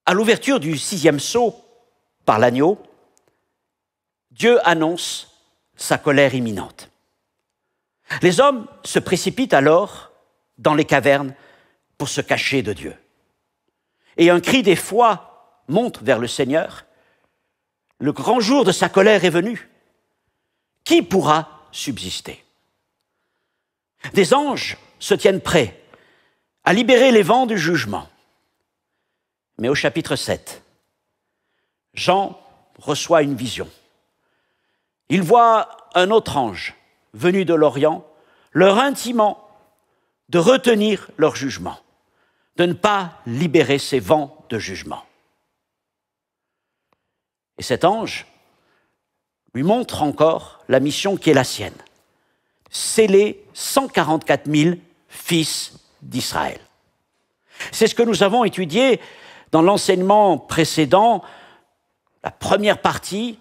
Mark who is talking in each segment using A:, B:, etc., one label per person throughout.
A: À l'ouverture du 6e sceau par l'agneau, Dieu annonce sa colère imminente. Les hommes se précipitent alors dans les cavernes pour se cacher de Dieu. Et un cri d'effroi monte vers le Seigneur. Le grand jour de sa colère est venu. Qui pourra subsister? Des anges se tiennent prêts à libérer les vents du jugement. Mais au chapitre 7, Jean reçoit une vision. Il voit un autre ange venu de l'Orient, leur intimant de retenir leur jugement, de ne pas libérer ces vents de jugement. Et cet ange lui montre encore la mission qui est la sienne, sceller 144 000 fils d'Israël. C'est ce que nous avons étudié dans l'enseignement précédent, la première partie,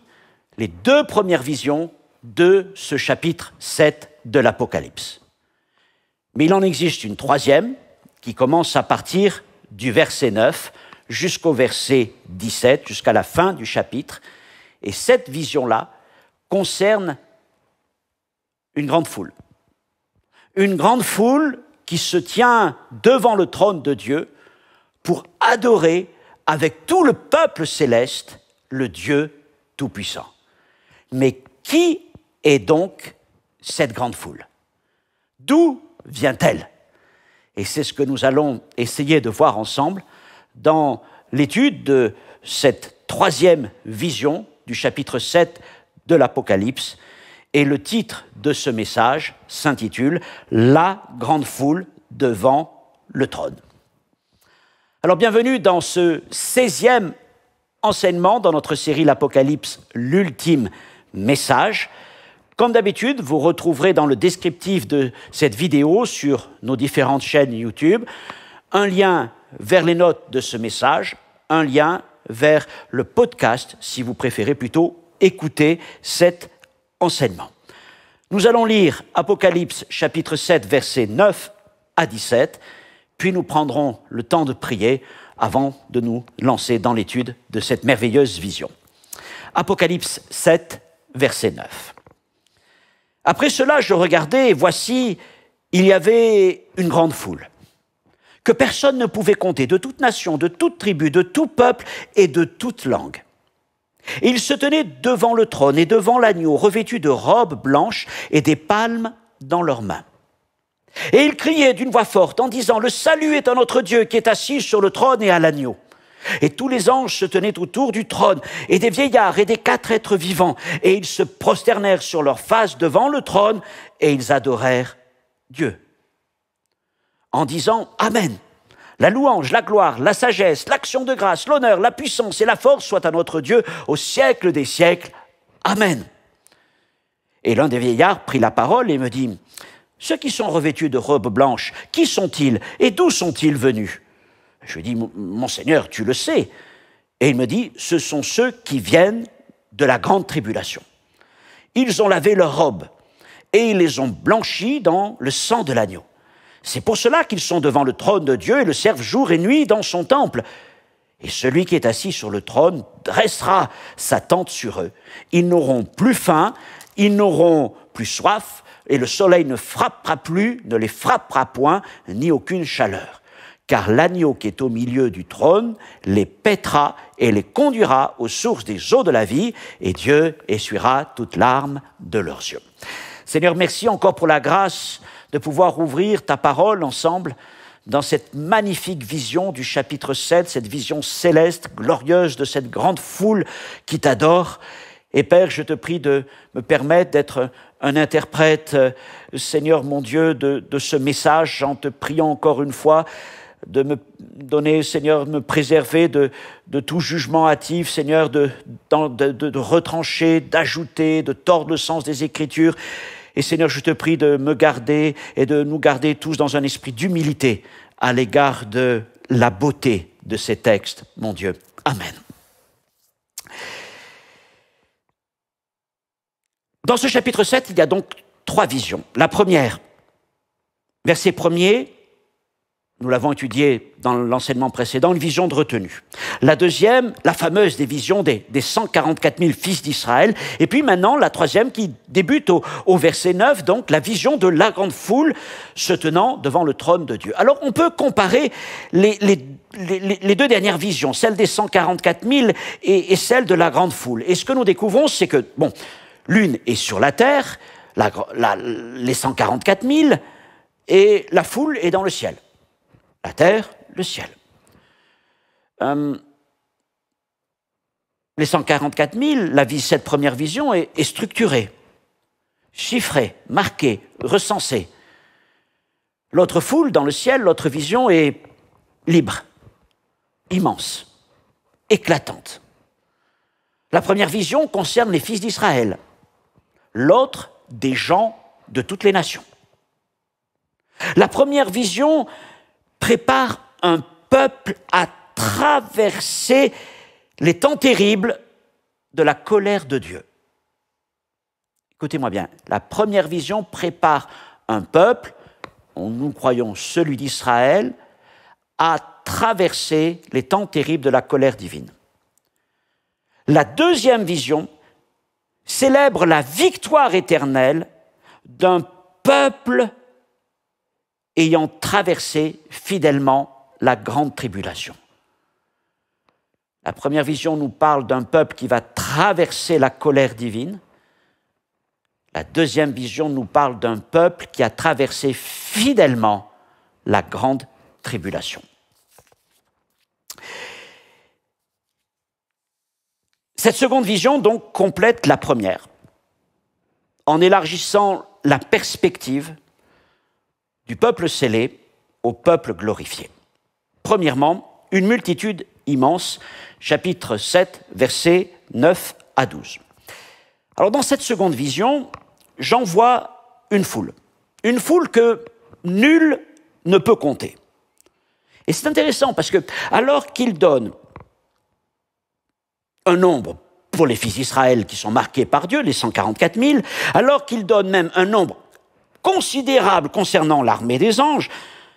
A: les 2 premières visions de ce chapitre 7 de l'Apocalypse. Mais il en existe une 3e qui commence à partir du verset 9 jusqu'au verset 17, jusqu'à la fin du chapitre. Et cette vision-là concerne une grande foule. Une grande foule qui se tient devant le trône de Dieu pour adorer avec tout le peuple céleste le Dieu Tout-Puissant. Mais qui est donc cette grande foule? D'où vient-elle? Et c'est ce que nous allons essayer de voir ensemble dans l'étude de cette 3e vision du chapitre 7 de l'Apocalypse. Et le titre de ce message s'intitule « La grande foule devant le trône ». Alors bienvenue dans ce 16e enseignement dans notre série L'Apocalypse, l'ultime message. Comme d'habitude, vous retrouverez dans le descriptif de cette vidéo sur nos différentes chaînes YouTube un lien vers les notes de ce message, un lien vers le podcast si vous préférez plutôt écouter cet enseignement. Nous allons lire Apocalypse chapitre 7 versets 9 à 17, puis nous prendrons le temps de prier avant de nous lancer dans l'étude de cette merveilleuse vision. Apocalypse 7 verset 9. Après cela, je regardais et voici, il y avait une grande foule, que personne ne pouvait compter, de toute nation, de toute tribu, de tout peuple et de toute langue. Et ils se tenaient devant le trône et devant l'agneau, revêtus de robes blanches et des palmes dans leurs mains. Et ils criaient d'une voix forte en disant « Le salut est à notre Dieu qui est assis sur le trône et à l'agneau ». Et tous les anges se tenaient autour du trône, et des vieillards et des 4 êtres vivants, et ils se prosternèrent sur leur face devant le trône, et ils adorèrent Dieu, en disant « Amen ». La louange, la gloire, la sagesse, l'action de grâce, l'honneur, la puissance et la force soient à notre Dieu au siècle des siècles. Amen. Et l'un des vieillards prit la parole et me dit « Ceux qui sont revêtus de robes blanches, qui sont-ils et d'où sont-ils venus ?» Je lui dis « Mon Seigneur, tu le sais. » Et il me dit « Ce sont ceux qui viennent de la grande tribulation. Ils ont lavé leurs robes et ils les ont blanchies dans le sang de l'agneau. C'est pour cela qu'ils sont devant le trône de Dieu et le servent jour et nuit dans son temple. Et celui qui est assis sur le trône dressera sa tente sur eux. Ils n'auront plus faim, ils n'auront plus soif, et le soleil ne les frappera point, ni aucune chaleur. Car l'agneau qui est au milieu du trône les paîtra et les conduira aux sources des eaux de la vie, et Dieu essuiera toute larme de leurs yeux. Seigneur, merci encore pour la grâce de pouvoir ouvrir ta parole ensemble dans cette magnifique vision du chapitre 7, cette vision céleste, glorieuse de cette grande foule qui t'adore. Et Père, je te prie de me permettre d'être un interprète, Seigneur mon Dieu, de ce message, en te priant encore une fois de me donner, Seigneur, de me préserver de tout jugement hâtif, Seigneur, de retrancher, d'ajouter, de tordre le sens des Écritures. Et Seigneur, je te prie de me garder et de nous garder tous dans un esprit d'humilité à l'égard de la beauté de ces textes, mon Dieu. Amen. Dans ce chapitre 7, il y a donc 3 visions. La première, verset 1er, Nous l'avons étudié dans l'enseignement précédent, une vision de retenue. La deuxième, la fameuse des visions des 144 000 fils d'Israël. Et puis maintenant, la troisième qui débute au verset 9, donc la vision de la grande foule se tenant devant le trône de Dieu. Alors on peut comparer les deux dernières visions, celle des 144 000 et celle de la grande foule. Et ce que nous découvrons, c'est que, bon, l'une est sur la terre, les 144 000, et la foule est dans le ciel. La terre, le ciel. Les 144 000, cette première vision est structurée, chiffrée, marquée, recensée. L'autre foule, dans le ciel, l'autre vision est libre, immense, éclatante. La première vision concerne les fils d'Israël, l'autre des gens de toutes les nations. La première vision prépare un peuple à traverser les temps terribles de la colère de Dieu. Écoutez-moi bien, la première vision prépare un peuple, nous croyons celui d'Israël, à traverser les temps terribles de la colère divine. La deuxième vision célèbre la victoire éternelle d'un peuple ayant traversé fidèlement la grande tribulation. La première vision nous parle d'un peuple qui va traverser la colère divine. La deuxième vision nous parle d'un peuple qui a traversé fidèlement la grande tribulation. Cette seconde vision, donc, complète la première, en élargissant la perspective du peuple scellé au peuple glorifié. Premièrement, une multitude immense, chapitre 7, versets 9 à 12. Alors, dans cette seconde vision, j'en vois une foule que nul ne peut compter. Et c'est intéressant parce que, alors qu'il donne un nombre pour les fils d'Israël qui sont marqués par Dieu, les 144 000, alors qu'il donne même un nombre considérable concernant l'armée des anges,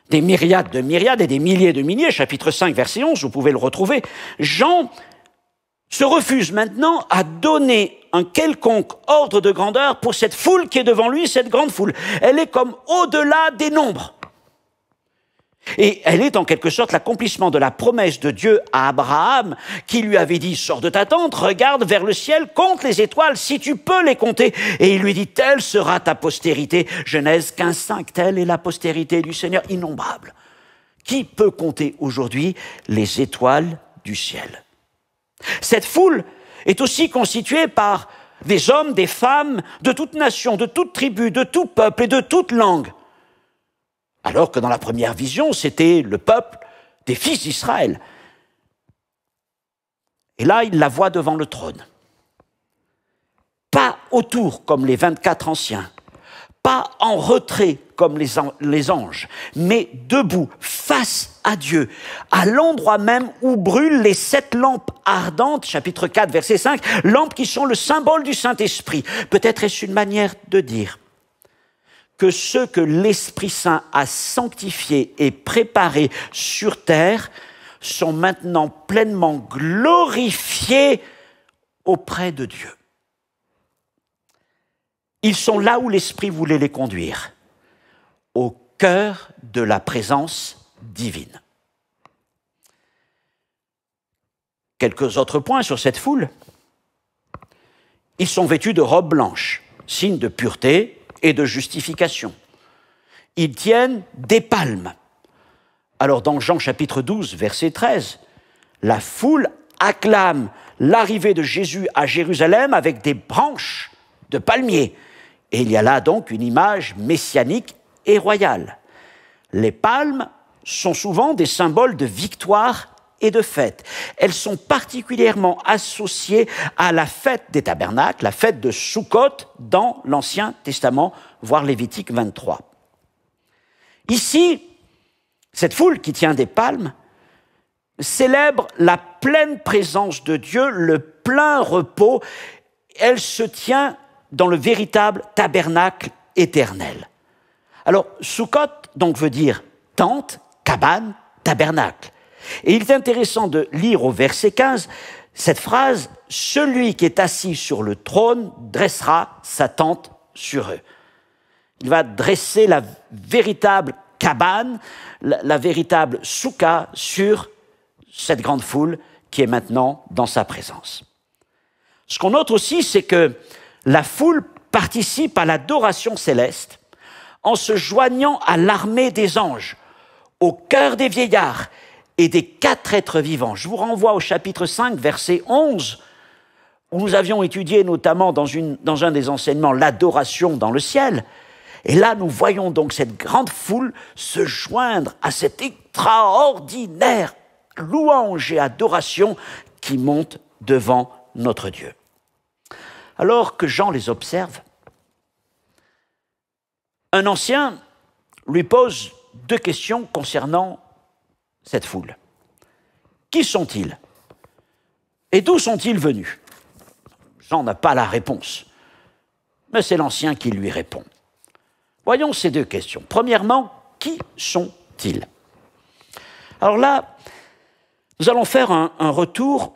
A: des myriades de myriades et des milliers de milliers, chapitre 5, verset 11, vous pouvez le retrouver, Jean se refuse maintenant à donner un quelconque ordre de grandeur pour cette foule qui est devant lui, cette grande foule. Elle est comme au-delà des nombres. Et elle est en quelque sorte l'accomplissement de la promesse de Dieu à Abraham, qui lui avait dit « Sors de ta tente, regarde vers le ciel, compte les étoiles, si tu peux les compter. » Et il lui dit « Telle sera ta postérité. » Genèse 15:5, telle est la postérité du Seigneur, innombrable. Qui peut compter aujourd'hui les étoiles du ciel? Cette foule est aussi constituée par des hommes, des femmes, de toute nation, de toute tribu, de tout peuple et de toute langue. Alors que dans la première vision, c'était le peuple des fils d'Israël. Et là, il la voit devant le trône. Pas autour comme les 24 anciens, pas en retrait comme les anges, mais debout, face à Dieu, à l'endroit même où brûlent les 7 lampes ardentes, chapitre 4, verset 5, lampes qui sont le symbole du Saint-Esprit. Peut-être est-ce une manière de dire que ceux que l'Esprit Saint a sanctifiés et préparés sur terre sont maintenant pleinement glorifiés auprès de Dieu. Ils sont là où l'Esprit voulait les conduire, au cœur de la présence divine. Quelques autres points sur cette foule. Ils sont vêtus de robes blanches, signe de pureté et de justification. Ils tiennent des palmes. Alors dans Jean chapitre 12, verset 13, la foule acclame l'arrivée de Jésus à Jérusalem avec des branches de palmiers. Et il y a là donc une image messianique et royale. Les palmes sont souvent des symboles de victoire et de fête. Elles sont particulièrement associées à la fête des tabernacles, la fête de Sukkot dans l'Ancien Testament, voire Lévitique 23. Ici, cette foule qui tient des palmes célèbre la pleine présence de Dieu, le plein repos. Elle se tient dans le véritable tabernacle éternel. Alors, Sukkot, donc, veut dire tente, cabane, tabernacle. Et il est intéressant de lire au verset 15 cette phrase « Celui qui est assis sur le trône dressera sa tente sur eux ». Il va dresser la véritable cabane, la véritable soukha sur cette grande foule qui est maintenant dans sa présence. Ce qu'on note aussi, c'est que la foule participe à l'adoration céleste en se joignant à l'armée des anges, au chœur des vieillards et des 4 êtres vivants. Je vous renvoie au chapitre 5, verset 11, où nous avions étudié notamment dans un des enseignements l'adoration dans le ciel. Et là, nous voyons donc cette grande foule se joindre à cette extraordinaire louange et adoration qui monte devant notre Dieu. Alors que Jean les observe, un ancien lui pose 2 questions concernant cette foule. Qui sont-ils? Et d'où sont-ils venus? Jean n'a pas la réponse, mais c'est l'ancien qui lui répond. Voyons ces 2 questions. Premièrement, qui sont-ils? Alors là, nous allons faire un retour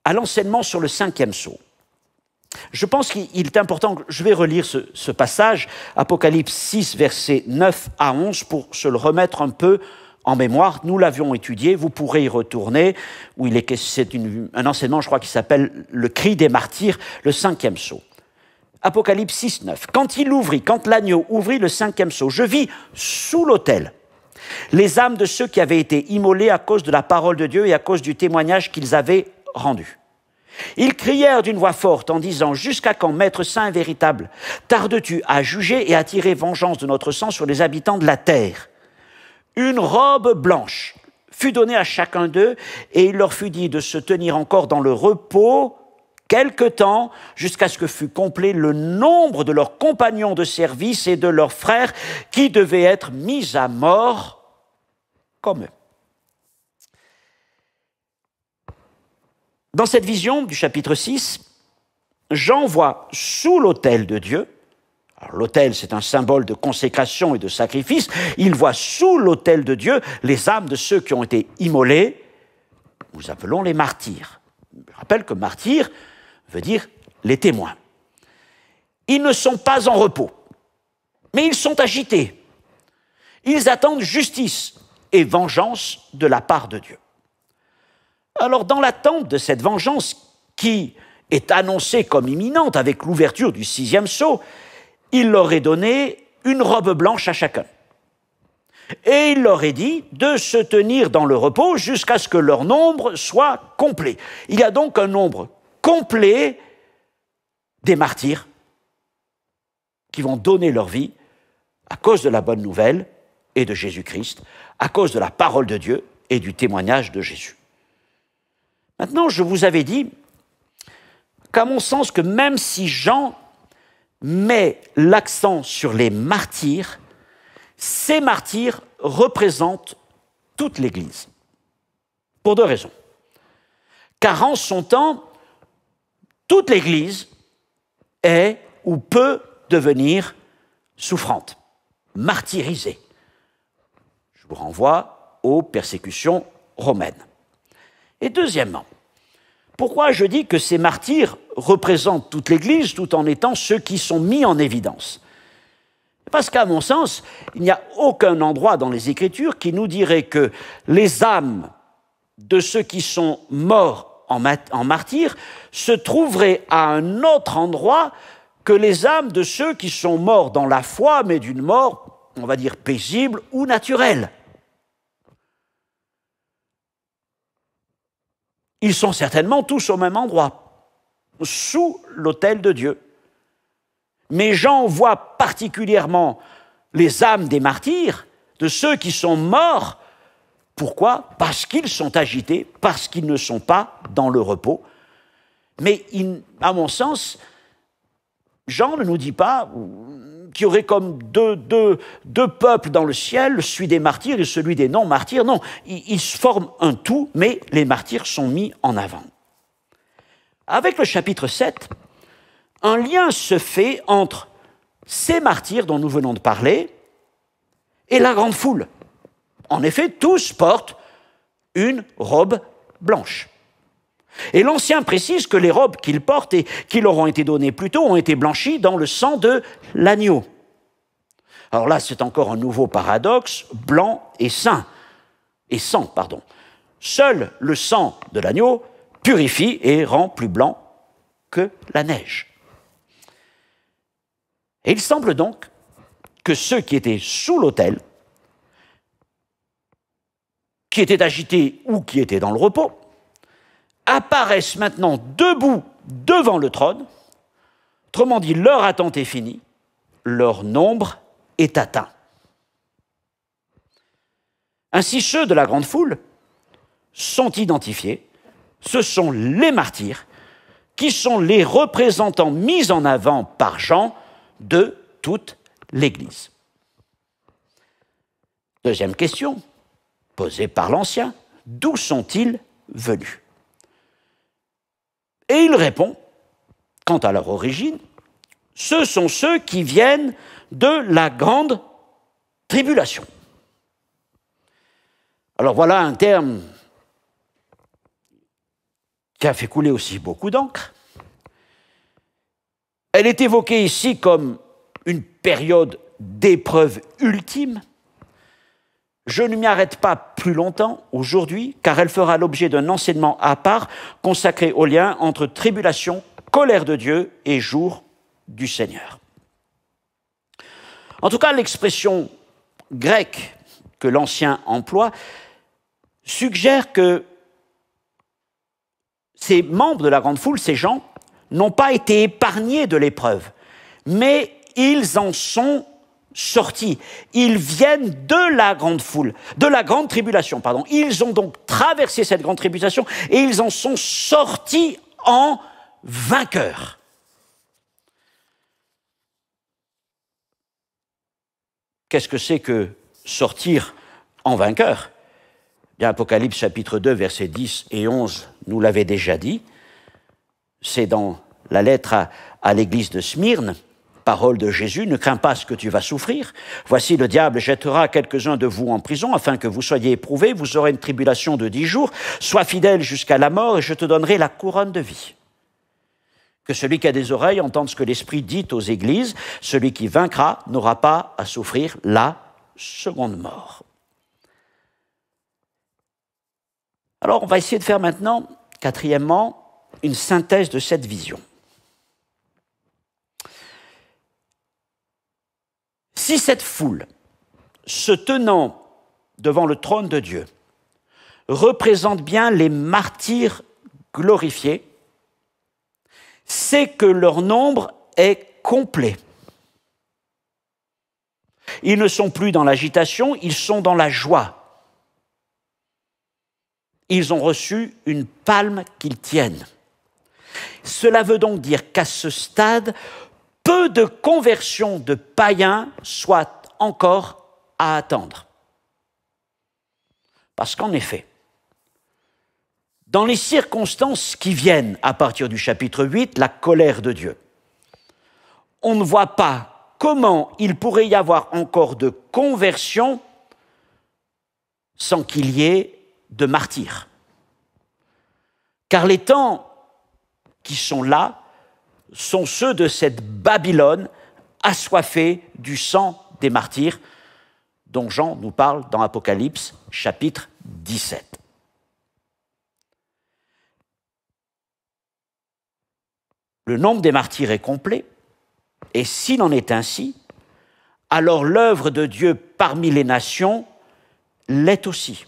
A: à l'enseignement sur le 5e sceau. Je pense qu'il est important, je vais relire ce passage, Apocalypse 6, versets 9 à 11, pour se le remettre un peu en mémoire. Nous l'avions étudié, vous pourrez y retourner, où c'est un enseignement, je crois, qui s'appelle « Le cri des martyrs », le 5e sceau. Apocalypse 6, 9. Quand l'agneau ouvrit le 5e sceau, je vis sous l'autel les âmes de ceux qui avaient été immolés à cause de la parole de Dieu et à cause du témoignage qu'ils avaient rendu. Ils crièrent d'une voix forte en disant « Jusqu'à quand, Maître saint et véritable, tardes-tu à juger et à tirer vengeance de notre sang sur les habitants de la terre ?» Une robe blanche fut donnée à chacun d'eux, et il leur fut dit de se tenir encore dans le repos quelque temps, jusqu'à ce que fût complet le nombre de leurs compagnons de service et de leurs frères qui devaient être mis à mort comme eux. Dans cette vision du chapitre 6, Jean voit sous l'autel de Dieu, alors l'autel c'est un symbole de consécration et de sacrifice, il voit sous l'autel de Dieu les âmes de ceux qui ont été immolés, nous appelons les martyrs. Je rappelle que martyr veut dire les témoins. Ils ne sont pas en repos, mais ils sont agités. Ils attendent justice et vengeance de la part de Dieu. Alors, dans l'attente de cette vengeance qui est annoncée comme imminente avec l'ouverture du 6e sceau, il leur est donné une robe blanche à chacun. Et il leur est dit de se tenir dans le repos jusqu'à ce que leur nombre soit complet. Il y a donc un nombre complet des martyrs qui vont donner leur vie à cause de la bonne nouvelle et de Jésus-Christ, à cause de la parole de Dieu et du témoignage de Jésus. Maintenant, je vous avais dit qu'à mon sens, que même si Jean met l'accent sur les martyrs, ces martyrs représentent toute l'Église. Pour 2 raisons. Car en son temps, toute l'Église est ou peut devenir souffrante, martyrisée. Je vous renvoie aux persécutions romaines. Et deuxièmement, pourquoi je dis que ces martyrs représentent toute l'Église tout en étant ceux qui sont mis en évidence? Parce qu'à mon sens, il n'y a aucun endroit dans les Écritures qui nous dirait que les âmes de ceux qui sont morts en martyrs se trouveraient à un autre endroit que les âmes de ceux qui sont morts dans la foi, mais d'une mort, on va dire, paisible ou naturelle. Ils sont certainement tous au même endroit, sous l'autel de Dieu. Mais Jean voit particulièrement les âmes des martyrs, de ceux qui sont morts. Pourquoi? Parce qu'ils sont agités, parce qu'ils ne sont pas dans le repos. Mais à mon sens, Jean ne nous dit pas qu'il y aurait comme deux peuples dans le ciel, celui des martyrs et celui des non-martyrs. Non, ils forment un tout, mais les martyrs sont mis en avant. Avec le chapitre 7, un lien se fait entre ces martyrs dont nous venons de parler et la grande foule. En effet, tous portent une robe blanche. Et l'Ancien précise que les robes qu'ils portent et qui leur ont été données plus tôt ont été blanchies dans le sang de l'agneau. Alors là, c'est encore un nouveau paradoxe, blanc et sang. Seul le sang de l'agneau purifie et rend plus blanc que la neige. Et il semble donc que ceux qui étaient sous l'autel, qui étaient agités ou qui étaient dans le repos, apparaissent maintenant debout devant le trône. Autrement dit, leur attente est finie, leur nombre est atteint. Ainsi, ceux de la grande foule sont identifiés. Ce sont les martyrs qui sont les représentants mis en avant par Jean de toute l'Église. Deuxième question, posée par l'Ancien, d'où sont-ils venus? Et il répond, quant à leur origine, ce sont ceux qui viennent de la grande tribulation. Alors voilà un terme qui a fait couler aussi beaucoup d'encre. Elle est évoquée ici comme une période d'épreuve ultime. Je ne m'y arrête pas plus longtemps aujourd'hui, car elle fera l'objet d'un enseignement à part consacré au lien entre tribulation, colère de Dieu et jour du Seigneur. En tout cas, l'expression grecque que l'Ancien emploie suggère que ces membres de la grande foule, ces gens, n'ont pas été épargnés de l'épreuve, mais ils en sont sortis. Ils viennent de la grande foule, de la grande tribulation, pardon. Ils ont donc traversé cette grande tribulation et ils en sont sortis en vainqueurs. Qu'est-ce que c'est que sortir en vainqueur? Bien, Apocalypse chapitre 2, versets 10 et 11, nous l'avait déjà dit. C'est dans la lettre à l'église de Smyrne, parole de Jésus, « Ne crains pas ce que tu vas souffrir. Voici, le diable jettera quelques-uns de vous en prison, afin que vous soyez éprouvés. Vous aurez une tribulation de 10 jours. Sois fidèle jusqu'à la mort, et je te donnerai la couronne de vie. » Que celui qui a des oreilles entende ce que l'Esprit dit aux églises. Celui qui vaincra n'aura pas à souffrir la seconde mort. Alors, on va essayer de faire maintenant, quatrièmement, une synthèse de cette vision. Si cette foule, se tenant devant le trône de Dieu, représente bien les martyrs glorifiés, c'est que leur nombre est complet. Ils ne sont plus dans l'agitation, ils sont dans la joie. Ils ont reçu une palme qu'ils tiennent. Cela veut donc dire qu'à ce stade, peu de conversions de païens soient encore à attendre. Parce qu'en effet, dans les circonstances qui viennent à partir du chapitre 8, la colère de Dieu, on ne voit pas comment il pourrait y avoir encore de conversion sans qu'il y ait de martyrs. Car les temps qui sont là sont ceux de cette Babylone assoiffée du sang des martyrs dont Jean nous parle dans Apocalypse chapitre 17. Le nombre des martyrs est complet, et s'il en est ainsi, alors l'œuvre de Dieu parmi les nations l'est aussi.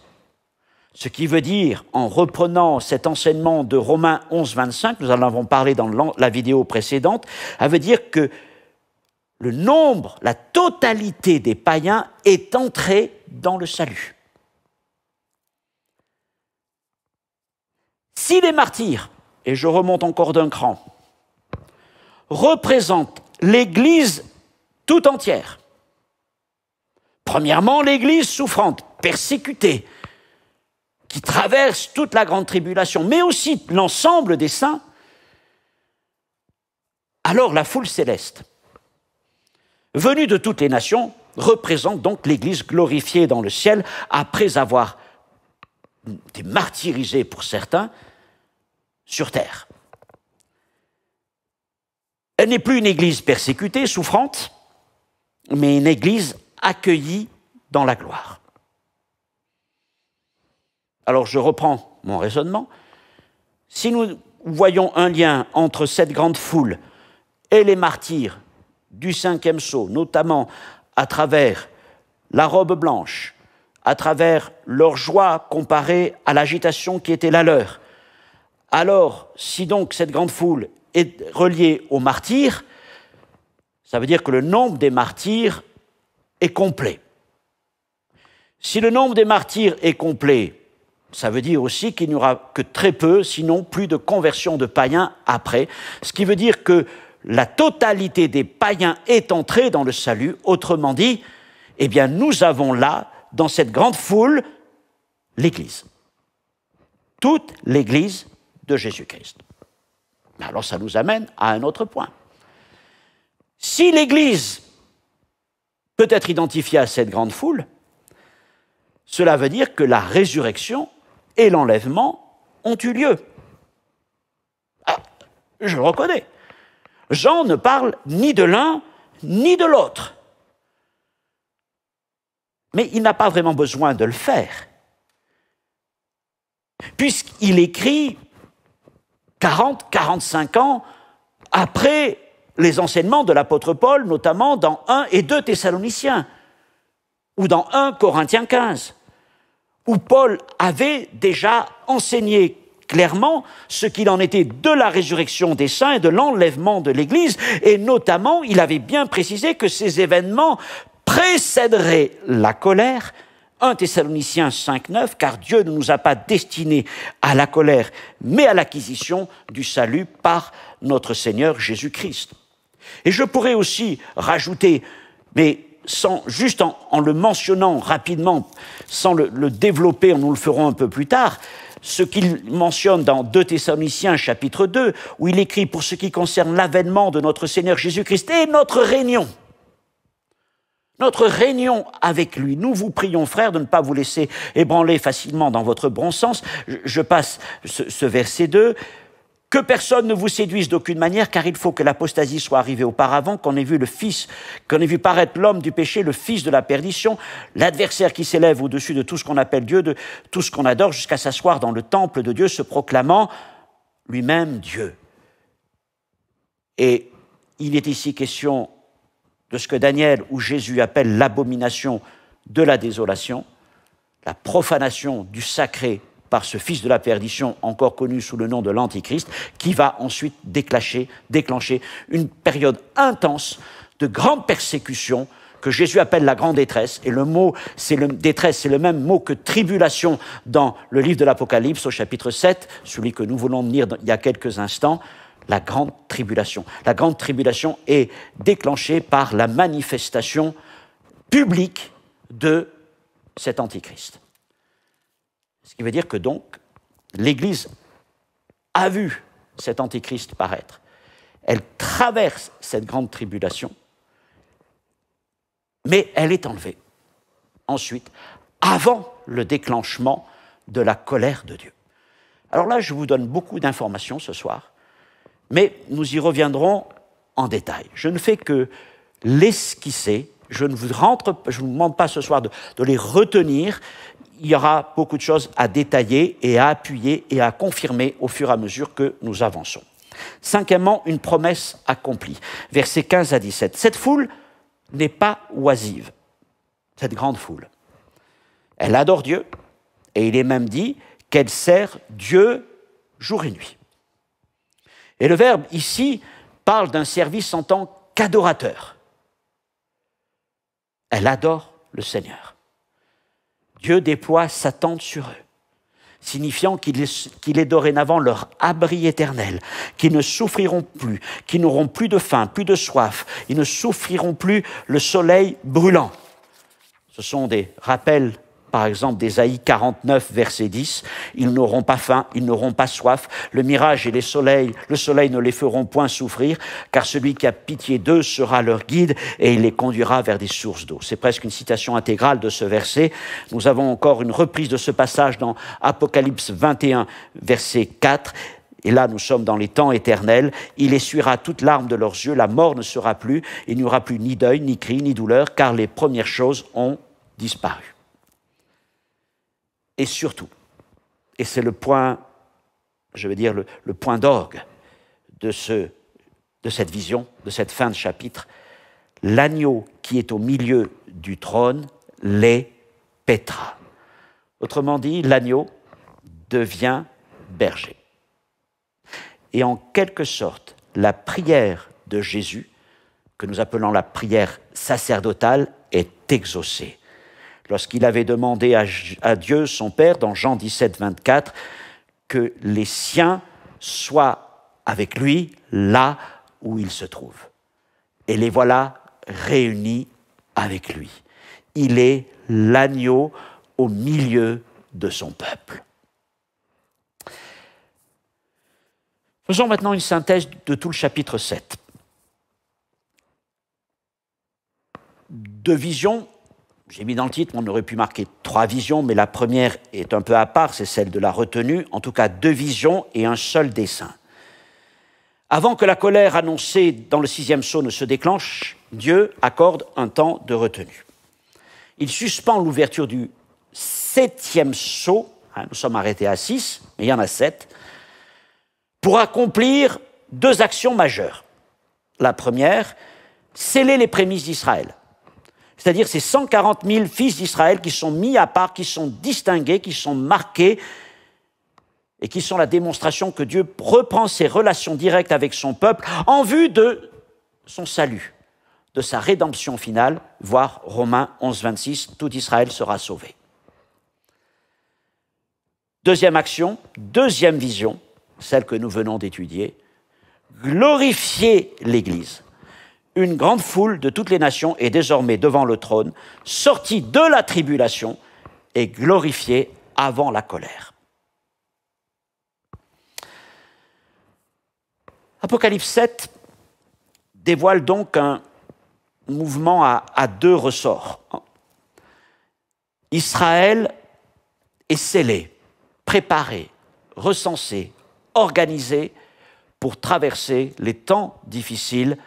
A: Ce qui veut dire, en reprenant cet enseignement de Romains 11, 25, nous en avons parlé dans la vidéo précédente, ça veut dire que le nombre, la totalité des païens est entrée dans le salut. Si les martyrs, et je remonte encore d'un cran, représentent l'Église tout entière, premièrement l'Église souffrante, persécutée, qui traverse toute la grande tribulation, mais aussi l'ensemble des saints, alors la foule céleste, venue de toutes les nations, représente donc l'Église glorifiée dans le ciel après avoir été martyrisée pour certains sur terre. Elle n'est plus une Église persécutée, souffrante, mais une Église accueillie dans la gloire. Alors je reprends mon raisonnement. Si nous voyons un lien entre cette grande foule et les martyrs du cinquième sceau, notamment à travers la robe blanche, à travers leur joie comparée à l'agitation qui était la leur, alors si donc cette grande foule est reliée aux martyrs, ça veut dire que le nombre des martyrs est complet. Si le nombre des martyrs est complet, ça veut dire aussi qu'il n'y aura que très peu, sinon plus de conversion de païens après, ce qui veut dire que la totalité des païens est entrée dans le salut. Autrement dit, eh bien, nous avons là, dans cette grande foule, l'Église. Toute l'Église de Jésus-Christ. Alors ça nous amène à un autre point. Si l'Église peut être identifiée à cette grande foule, cela veut dire que la résurrection et l'enlèvement ont eu lieu. Ah, je le reconnais. Jean ne parle ni de l'un ni de l'autre. Mais il n'a pas vraiment besoin de le faire, puisqu'il écrit 45 ans après les enseignements de l'apôtre Paul, notamment dans 1 et 2 Thessaloniciens, ou dans 1 Corinthiens 15, où Paul avait déjà enseigné clairement ce qu'il en était de la résurrection des saints et de l'enlèvement de l'Église, et notamment, il avait bien précisé que ces événements précéderaient la colère, 1 Thessaloniciens 5,9, car Dieu ne nous a pas destinés à la colère, mais à l'acquisition du salut par notre Seigneur Jésus-Christ. Et je pourrais aussi rajouter, mais juste en le mentionnant rapidement, sans le développer, nous le ferons un peu plus tard, ce qu'il mentionne dans 2 Thessaloniciens chapitre 2, où il écrit pour ce qui concerne l'avènement de notre Seigneur Jésus-Christ et notre réunion. Notre réunion avec lui. Nous vous prions, frères, de ne pas vous laisser ébranler facilement dans votre bon sens. Je passe ce verset 2. Que personne ne vous séduise d'aucune manière, car il faut que l'apostasie soit arrivée auparavant, qu'on ait vu paraître l'homme du péché, le fils de la perdition, l'adversaire qui s'élève au-dessus de tout ce qu'on appelle Dieu, de tout ce qu'on adore, jusqu'à s'asseoir dans le temple de Dieu, se proclamant lui-même Dieu. Et il est ici question de ce que Daniel ou Jésus appelle l'abomination de la désolation, la profanation du sacré par ce fils de la perdition, encore connu sous le nom de l'Antichrist, qui va ensuite déclencher une période intense de grande persécution que Jésus appelle la grande détresse. Et le mot détresse, c'est le même mot que tribulation dans le livre de l'Apocalypse au chapitre 7, celui que nous voulons lire il y a quelques instants, la grande tribulation. La grande tribulation est déclenchée par la manifestation publique de cet Antichrist. Ce qui veut dire que donc, l'Église a vu cet Antichrist paraître. Elle traverse cette grande tribulation, mais elle est enlevée. Ensuite, avant le déclenchement de la colère de Dieu. Alors là, je vous donne beaucoup d'informations ce soir, mais nous y reviendrons en détail. Je ne fais que l'esquisser, je ne vous demande pas ce soir de les retenir. Il y aura beaucoup de choses à détailler et à appuyer et à confirmer au fur et à mesure que nous avançons. Cinquièmement, une promesse accomplie. Versets 15 à 17. Cette foule n'est pas oisive, cette grande foule. Elle adore Dieu, et il est même dit qu'elle sert Dieu jour et nuit. Et le verbe ici parle d'un service en tant qu'adorateur. Elle adore le Seigneur. Dieu déploie sa tente sur eux, signifiant qu'il est dorénavant leur abri éternel, qu'ils ne souffriront plus, qu'ils n'auront plus de faim, plus de soif, ils ne souffriront plus le soleil brûlant. Ce sont des rappels par exemple d'Ésaïe 49, verset 10, « Ils n'auront pas faim, ils n'auront pas soif, le mirage et le soleil ne les feront point souffrir, car celui qui a pitié d'eux sera leur guide et il les conduira vers des sources d'eau. » C'est presque une citation intégrale de ce verset. Nous avons encore une reprise de ce passage dans Apocalypse 21, verset 4. Et là, nous sommes dans les temps éternels. « Il essuiera toute larme de leurs yeux, la mort ne sera plus, il n'y aura plus ni deuil, ni cri, ni douleur, car les premières choses ont disparu. » Et surtout, et c'est le point, je veux dire le point d'orgue de cette vision, de cette fin de chapitre, l'agneau qui est au milieu du trône les paîtra. Autrement dit, l'agneau devient berger. Et en quelque sorte, la prière de Jésus, que nous appelons la prière sacerdotale, est exaucée. Lorsqu'il avait demandé à Dieu, son Père, dans Jean 17, 24, que les siens soient avec lui là où il se trouve. Et les voilà réunis avec lui. Il est l'agneau au milieu de son peuple. Faisons maintenant une synthèse de tout le chapitre 7. Deux visions. J'ai mis dans le titre, on aurait pu marquer 3 visions, mais la première est un peu à part, c'est celle de la retenue. En tout cas, 2 visions et un seul dessein. Avant que la colère annoncée dans le 6e sceau ne se déclenche, Dieu accorde un temps de retenue. Il suspend l'ouverture du 7e sceau, nous sommes arrêtés à 6, mais il y en a 7, pour accomplir 2 actions majeures. La première, sceller les prémices d'Israël. C'est-à-dire ces 140 000 fils d'Israël qui sont mis à part, qui sont distingués, qui sont marqués et qui sont la démonstration que Dieu reprend ses relations directes avec son peuple en vue de son salut, de sa rédemption finale, voire Romains 11, 26, tout Israël sera sauvé. Deuxième action, deuxième vision, celle que nous venons d'étudier, glorifier l'Église. Une grande foule de toutes les nations est désormais devant le trône, sortie de la tribulation et glorifiée avant la colère. Apocalypse 7 dévoile donc un mouvement à 2 ressorts. Israël est scellé, préparé, recensé, organisé pour traverser les temps difficiles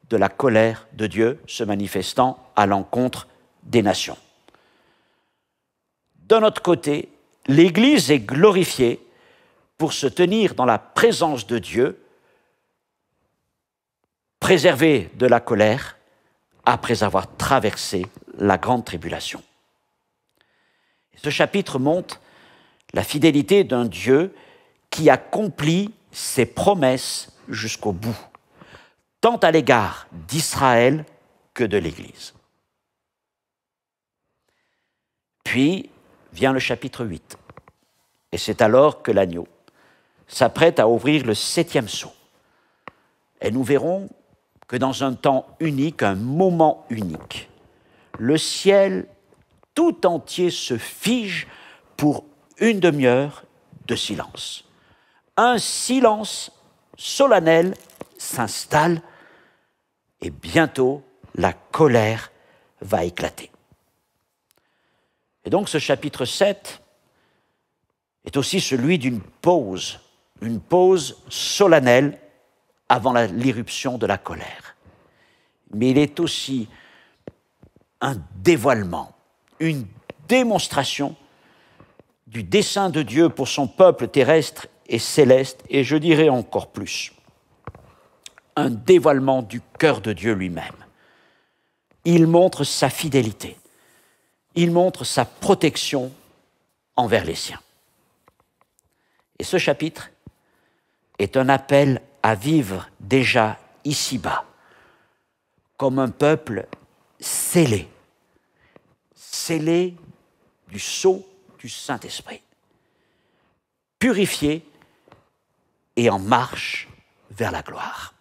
A: de la colère de Dieu se manifestant à l'encontre des nations. D'un autre côté, l'Église est glorifiée pour se tenir dans la présence de Dieu, préservée de la colère après avoir traversé la grande tribulation. Ce chapitre montre la fidélité d'un Dieu qui accomplit ses promesses jusqu'au bout, tant à l'égard d'Israël que de l'Église. Puis vient le chapitre 8, et c'est alors que l'agneau s'apprête à ouvrir le 7e sceau. Et nous verrons que dans un temps unique, un moment unique, le ciel tout entier se fige pour une demi-heure de silence. Un silence solennel s'installe et bientôt la colère va éclater. Et donc ce chapitre 7 est aussi celui d'une pause solennelle avant l'irruption de la colère. Mais il est aussi un dévoilement, une démonstration du dessein de Dieu pour son peuple terrestre et céleste, et je dirais encore plus, un dévoilement du cœur de Dieu lui-même. Il montre sa fidélité, il montre sa protection envers les siens. Et ce chapitre est un appel à vivre déjà ici-bas, comme un peuple scellé du sceau du Saint-Esprit, purifié et en marche vers la gloire.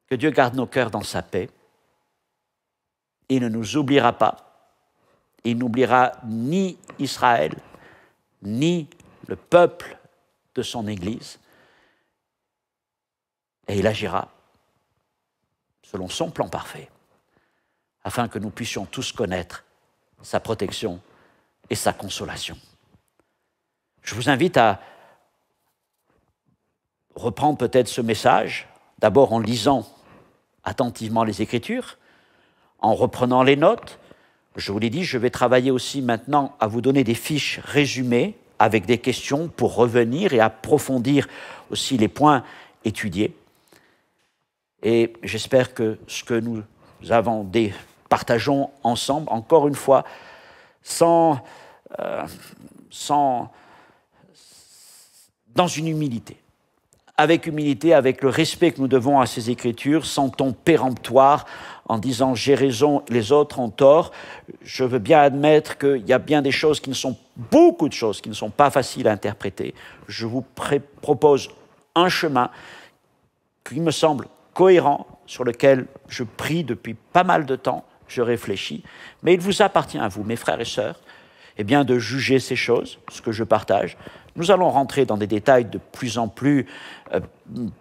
A: Que Dieu garde nos cœurs dans sa paix Il ne nous oubliera pas. Il n'oubliera ni Israël, ni le peuple de son Église. Et il agira selon son plan parfait, afin que nous puissions tous connaître sa protection et sa consolation. Je vous invite à reprendre peut-être ce message, d'abord en lisant attentivement les Écritures, en reprenant les notes. Je vous l'ai dit, je vais travailler aussi maintenant à vous donner des fiches résumées avec des questions pour revenir et approfondir aussi les points étudiés. Et j'espère que ce que nous partageons ensemble, encore une fois, dans une humilité, avec le respect que nous devons à ces Écritures, sans ton péremptoire, en disant « j'ai raison, les autres ont tort ». Je veux bien admettre qu'il y a bien beaucoup de choses qui ne sont pas faciles à interpréter. Je vous propose un chemin qui me semble cohérent, sur lequel je prie depuis pas mal de temps, je réfléchis, mais il vous appartient à vous, mes frères et sœurs, de juger ces choses, ce que je partage. Nous allons rentrer dans des détails de plus en plus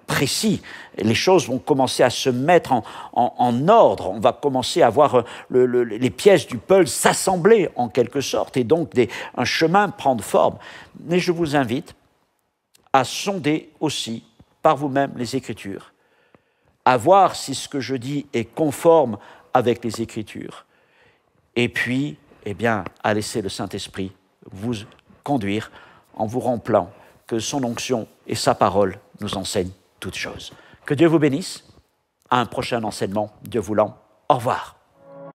A: précis. Les choses vont commencer à se mettre en ordre. On va commencer à voir les pièces du puzzle s'assembler en quelque sorte, et donc un chemin prendre forme. Mais je vous invite à sonder aussi par vous-même les Écritures, à voir si ce que je dis est conforme avec les Écritures, et puis à laisser le Saint-Esprit vous conduire en vous rappelant que son onction et sa parole nous enseignent toutes choses. Que Dieu vous bénisse. À un prochain enseignement, Dieu voulant. Au revoir.